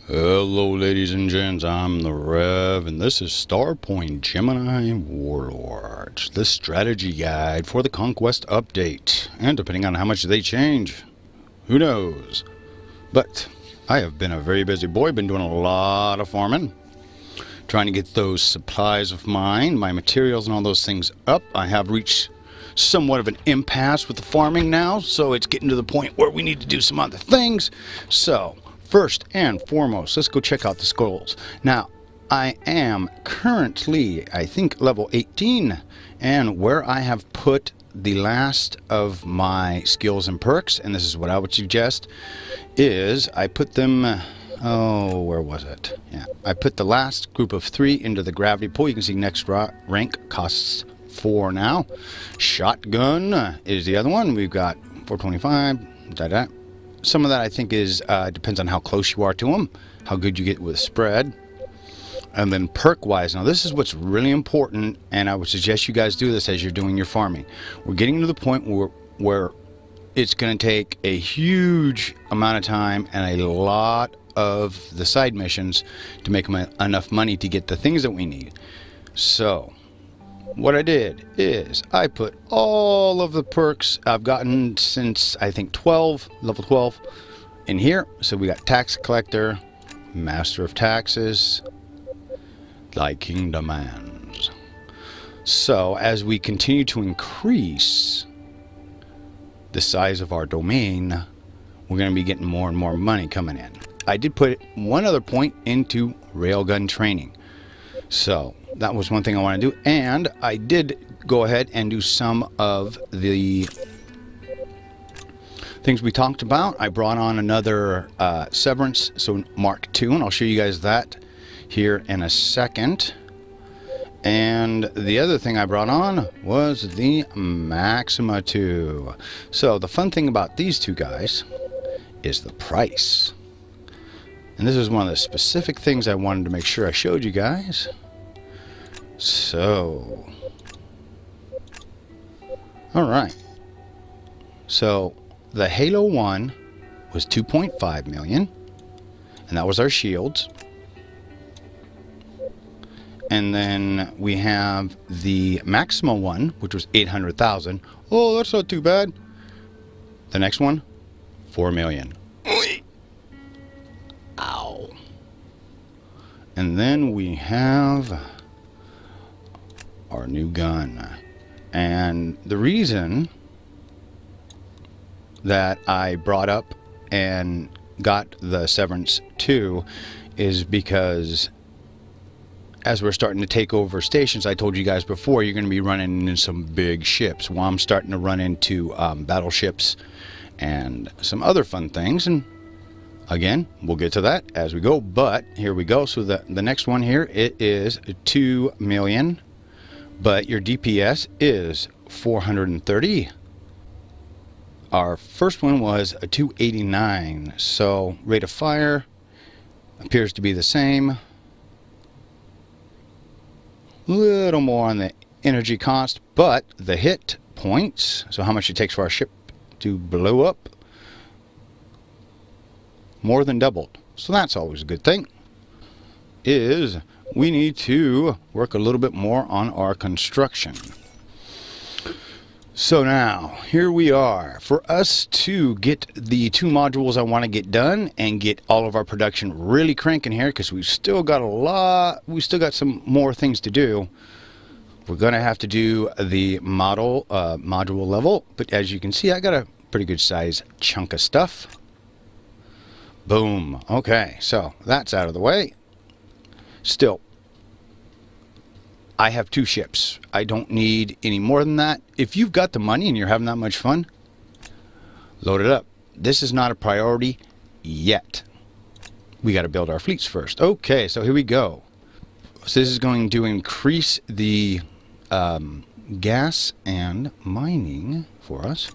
Hello ladies and gents, I'm the Rev, and this is Starpoint Gemini Warlords, the strategy guide for the Conquest update. And depending on how much they change, who knows. But I have been a very busy boy, been doing a lot of farming, trying to get those supplies of mine, my materials and all those things up. I have reached somewhat of an impasse with the farming now, so it's getting to the point where we need to do some other things. So first and foremost, let's go check out the scrolls. Now, I am currently, I think, level 18, and where I have put the last of my skills and perks, and this is what I would suggest, is I put them, where was it? Yeah, I put the last group of 3 into the gravity pool. You can see next rank costs 4 now. Shotgun is the other one. We've got 425, Some of that I think is depends on how close you are to them, how good you get with spread. And then perk wise, now this is what's really important, and I would suggest you guys do this as you're doing your farming. We're getting to the point where it's going to take a huge amount of time and a lot of the side missions to make enough money to get the things that we need. So what I did is I put all of the perks I've gotten since I think level 12 in here. So we got tax collector, master of taxes, thy king demands. So as we continue to increase the size of our domain, we're going to be getting more and more money coming in. I did put one other point into railgun training. So that was one thing I want to do, and I did go ahead and do some of the things we talked about. I brought on another severance, so Mark II, and I'll show you guys that here in a second. And the other thing I brought on was the Maxima 2. So the fun thing about these two guys is the price. And this is one of the specific things I wanted to make sure I showed you guys. So, alright. So, the Halo 1 was 2.5 million. And that was our shields. And then we have the Maxima 1, which was 800,000. Oh, that's not too bad. The next one, 4 million. Ow. And then we have our new gun. And the reason that I brought up and got the Severance 2 is because as we're starting to take over stations, I told you guys before, you're going to be running into some big ships. Well, I'm starting to run into battleships and some other fun things, and again, we'll get to that as we go, but here we go. So the next one here, it is 2 million, but your DPS is 430. Our first one was a 289, so rate of fire appears to be the same. A little more on the energy cost, but the hit points, so how much it takes for our ship to blow up, more than doubled. So that's always a good thing. Is we need to work a little bit more on our construction. So now here we are. For us to get the 2 modules I want to get done and get all of our production really cranking here, because we've still got some more things to do. We're gonna have to do the module level, but as you can see, I got a pretty good size chunk of stuff. Boom. Okay, so that's out of the way. Still, I have 2 ships. I don't need any more than that. If you've got the money and you're having that much fun, load it up. This is not a priority yet. We got to build our fleets first. Okay, so here we go. So this is going to increase the gas and mining for us.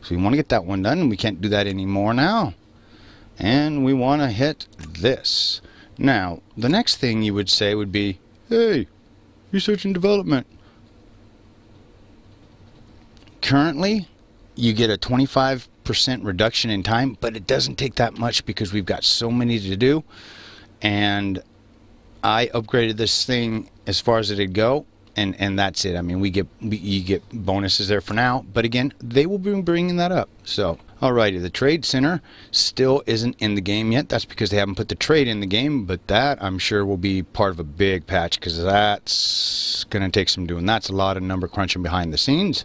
So we want to get that one done. We can't do that anymore now. And we want to hit this. Now, the next thing you would say would be, hey, research and development. Currently, you get a 25% reduction in time, but it doesn't take that much because we've got so many to do. And I upgraded this thing as far as it'd go, and that's it. I mean, you get bonuses there for now, but again, they will be bringing that up. So, alrighty, the trade center still isn't in the game yet. That's because they haven't put the trade in the game, but that I'm sure will be part of a big patch because that's going to take some doing. That's a lot of number crunching behind the scenes.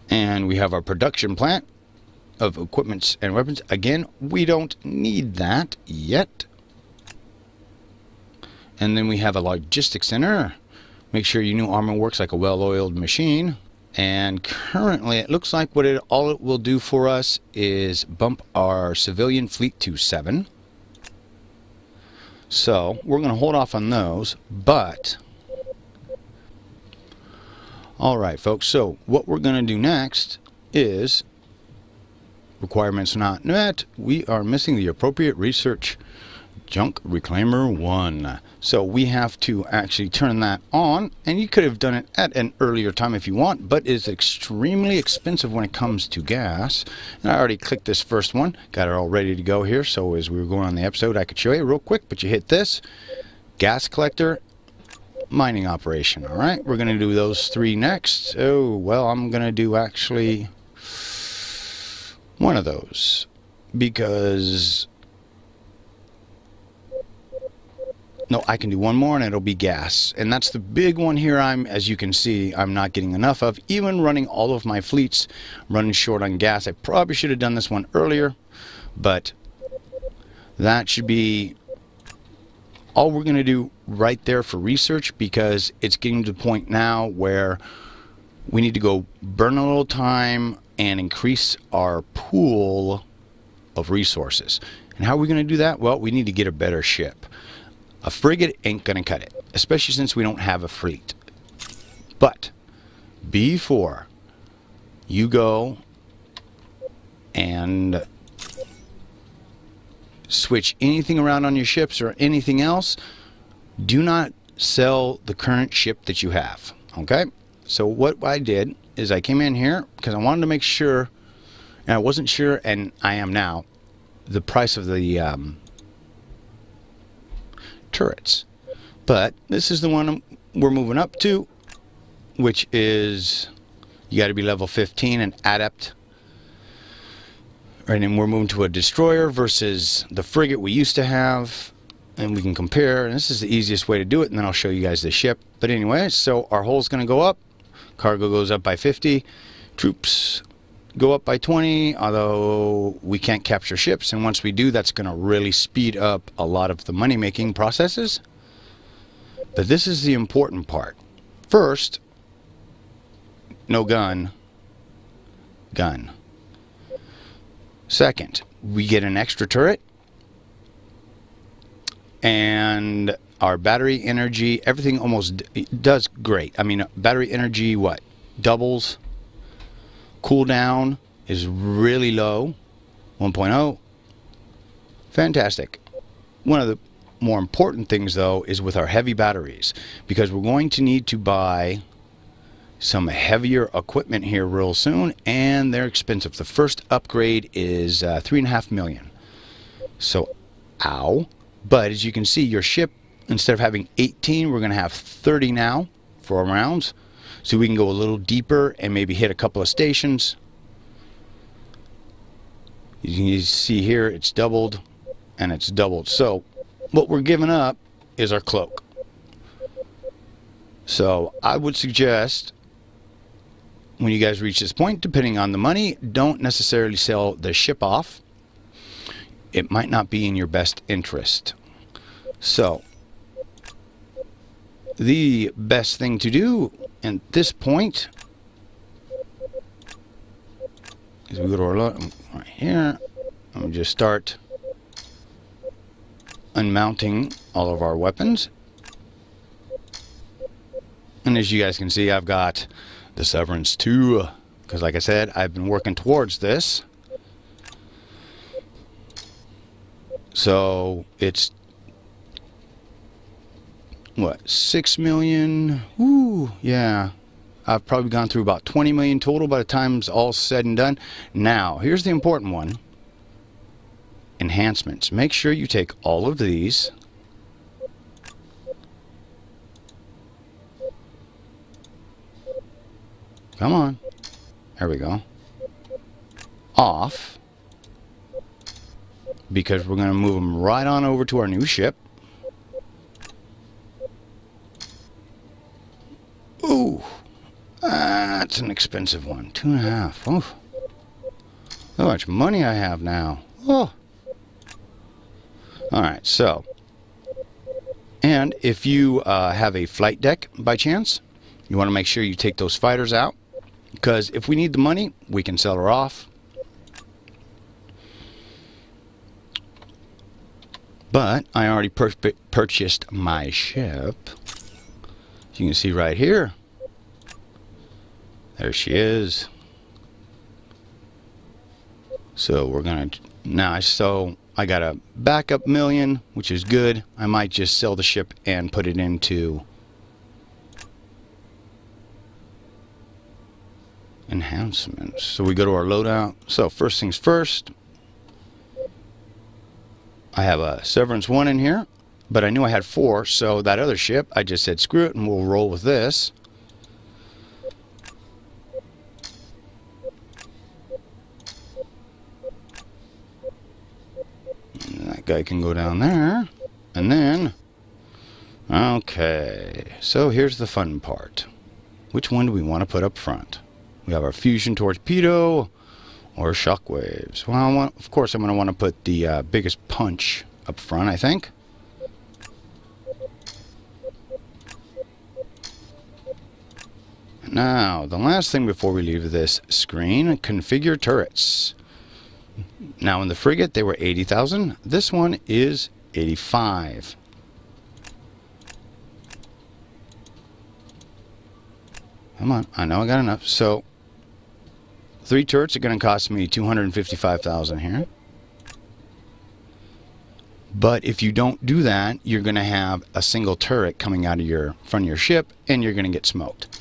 And we have our production plant of equipments and weapons. Again, we don't need that yet. And then we have a logistics center. Make sure your new armor works like a well-oiled machine. And currently, it looks like all it will do for us is bump our civilian fleet to 7. So we're going to hold off on those. But all right, folks. So what we're going to do next is requirements not met. We are missing the appropriate research. Junk Reclaimer 1. So we have to actually turn that on, and you could have done it at an earlier time if you want, but it's extremely expensive when it comes to gas. And I already clicked this first one, got it all ready to go here, so as we were going on the episode I could show you real quick, but you hit this, gas collector, mining operation. Alright, we're going to do those 3 next. Oh, well, I'm going to do actually one of those, because no, I can do one more and it'll be gas. And that's the big one here. As you can see, I'm not getting enough of. Even running all of my fleets, running short on gas. I probably should have done this one earlier, but that should be all we're going to do right there for research, because it's getting to the point now where we need to go burn a little time and increase our pool of resources. And how are we going to do that? Well, we need to get a better ship. A frigate ain't going to cut it, especially since we don't have a fleet. But before you go and switch anything around on your ships or anything else, do not sell the current ship that you have. Okay? So what I did is I came in here because I wanted to make sure, and I wasn't sure, and I am now, the price of the turrets. But this is the one we're moving up to, which is, you got to be level 15 and adept. Right, and we're moving to a destroyer versus the frigate we used to have, and we can compare. And this is the easiest way to do it, and then I'll show you guys the ship. But anyway, so our hull's going to go up, cargo goes up by 50, troops go up by 20, although we can't capture ships, and once we do, that's going to really speed up a lot of the money making processes. But this is the important part. First, no gun. Second, we get an extra turret, and our battery energy, everything almost does great. I mean, battery energy, what? Doubles. Cooldown is really low, 1.0. Fantastic. One of the more important things, though, is with our heavy batteries, because we're going to need to buy some heavier equipment here real soon, and they're expensive. The first upgrade is 3.5 million. So, ow. But as you can see, your ship, instead of having 18, we're going to have 30 now for our rounds. So we can go a little deeper and maybe hit a couple of stations. You can see here it's doubled and it's doubled. So what we're giving up is our cloak. So I would suggest, when you guys reach this point, depending on the money, don't necessarily sell the ship off. It might not be in your best interest. So the best thing to do at this point is we go to our right here, and we just start unmounting all of our weapons. And as you guys can see, I've got the Severance 2, because like I said, I've been working towards this. So it's what, 6 million? Ooh, yeah. I've probably gone through about 20 million total by the time it's all said and done. Now, here's the important one. Enhancements. Make sure you take all of these. Come on. There we go. Off. Because we're going to move them right on over to our new ship. Ooh. That's an expensive one. 2.5. Oof. How much money I have now. Oh. Alright, so. And if you have a flight deck by chance, you want to make sure you take those fighters out. Because if we need the money, we can sell her off. But I already purchased my ship. You can see right here. There she is. So we're gonna now. So I got a backup million, which is good. I might just sell the ship and put it into enhancements. So we go to our loadout. So first things first. I have a Severance 1 in here, but I knew I had 4, so that other ship, I just said screw it and we'll roll with this. And that guy can go down there. And then, okay, so here's the fun part. Which one do we want to put up front? We have our fusion torpedo or shockwaves. Well, of course I'm going to want to put the biggest punch up front, I think. Now, the last thing before we leave this screen, configure turrets. Now in the frigate they were 80,000. This one is 85. Come on, I know I got enough. So 3 turrets are going to cost me 255,000 here. But if you don't do that, you're going to have a single turret coming out of your front of your ship, and you're going to get smoked.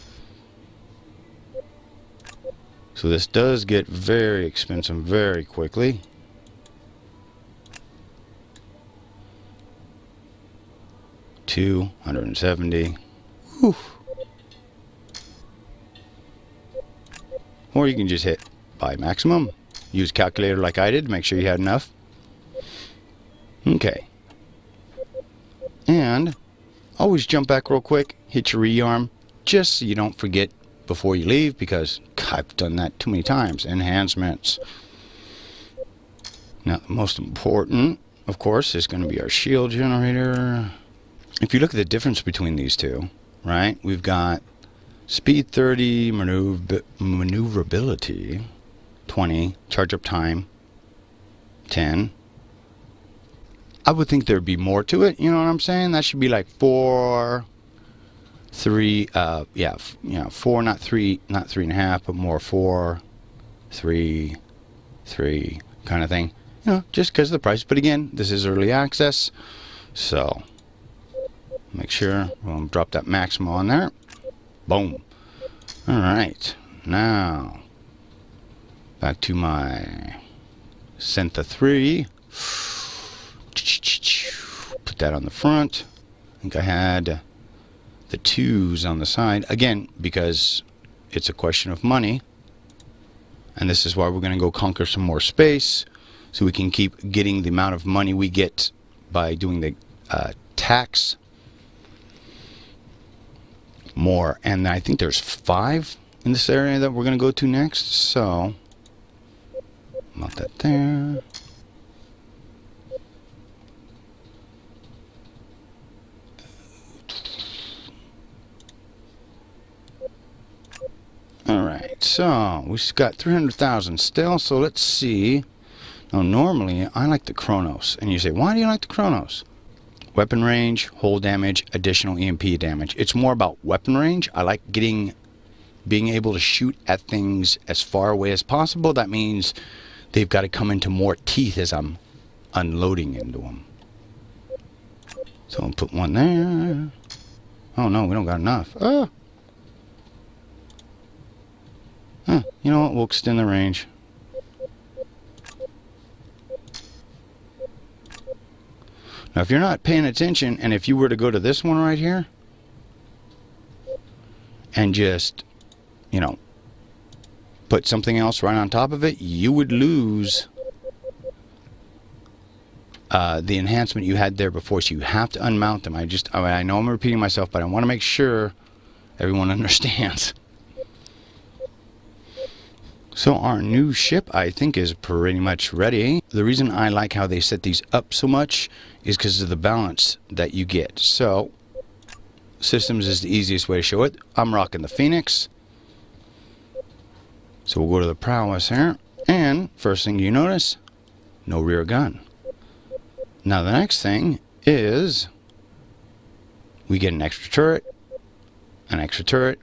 So this does get very expensive very quickly. $270. Whew. Or you can just hit buy maximum. Use calculator like I did to make sure you had enough. Okay. And always jump back real quick. Hit your rearm. Just so you don't forget before you leave. Because I've done that too many times. Enhancements. Now the most important, of course, is going to be our shield generator. If you look at the difference between these two, right? We've got speed 30, maneuverability 20, charge up time 10. I would think there'd be more to it, you know what I'm saying? That should be like 4, 3, 4, not 3, not 3.5, but more 4, 3, 3 kind of thing. You know, just because of the price. But again, this is early access, so make sure we'll drop that maximum on there. Boom. Alright, now back to my Syntha 3. Put that on the front. I think I had the 2s on the side. Again, because it's a question of money. And this is why we're going to go conquer some more space. So we can keep getting the amount of money we get by doing the tax more. And I think there's 5 in this area that we're going to go to next. So, mount that there. Alright, so we've got 300,000 still, so let's see. Now normally I like the Chronos, and you say, why do you like the Chronos? Weapon range, hull damage, additional EMP damage. It's more about weapon range. I like being able to shoot at things as far away as possible. That means they've got to come into more teeth as I'm unloading into them. So I'll put one there. Oh no, we don't got enough. Oh. You know what? We'll extend the range. Now, if you're not paying attention, and if you were to go to this one right here, and just, you know, put something else right on top of it, you would lose the enhancement you had there before. So you have to unmount them. I know I'm repeating myself, but I want to make sure everyone understands. So our new ship, I think, is pretty much ready. The reason I like how they set these up so much is because of the balance that you get. So systems is the easiest way to show it. I'm rocking the Phoenix. So we'll go to the prowess here. And first thing you notice, no rear gun. Now the next thing is we get an extra turret. An extra turret.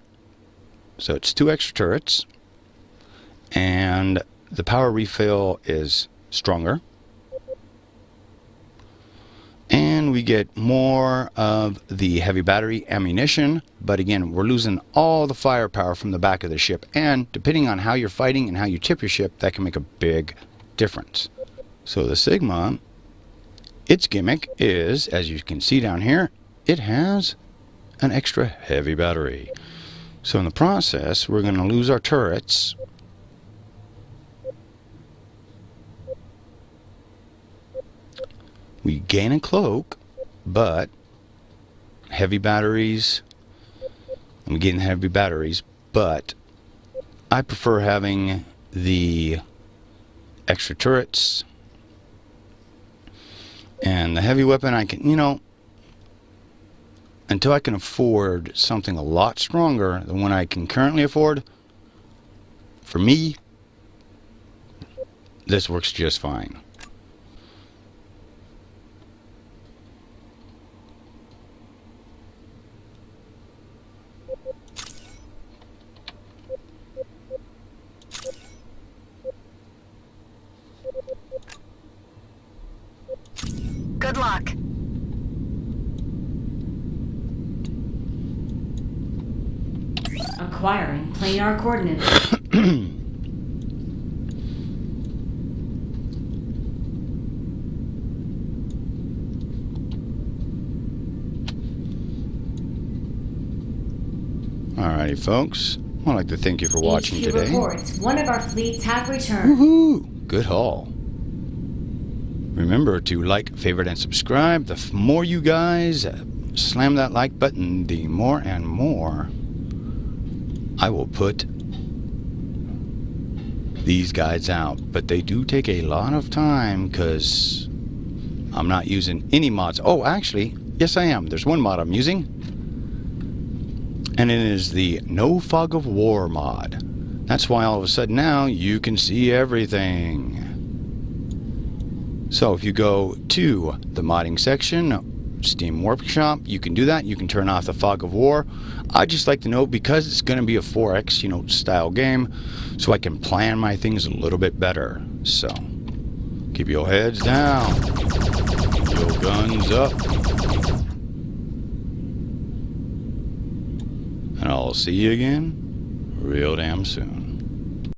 So it's 2 extra turrets. And the power refill is stronger. And we get more of the heavy battery ammunition. But again, we're losing all the firepower from the back of the ship. And depending on how you're fighting and how you tip your ship, that can make a big difference. So the Sigma, its gimmick is, as you can see down here, it has an extra heavy battery. So in the process, we're going to lose our turrets. We gain a cloak, but heavy batteries, I'm getting heavy batteries, but I prefer having the extra turrets. And the heavy weapon, I can, you know, until I can afford something a lot stronger than what I can currently afford, for me, this works just fine. Good luck. Acquiring planar coordinates. Alrighty, folks. I'd like to thank you for watching EP4 today. reports one of our fleets have returned. Woohoo! Good haul. Remember to like, favorite, and subscribe. The more you guys slam that like button, the more and more I will put these guides out. But they do take a lot of time because I'm not using any mods. Oh, actually, yes I am. There's one mod I'm using. And it is the No Fog of War mod. That's why all of a sudden now you can see everything. So if you go to the modding section, Steam Workshop, you can do that. You can turn off the Fog of War. I just like to know, because it's going to be a 4X, you know, style game, so I can plan my things a little bit better. So keep your heads down, your guns up, and I'll see you again real damn soon.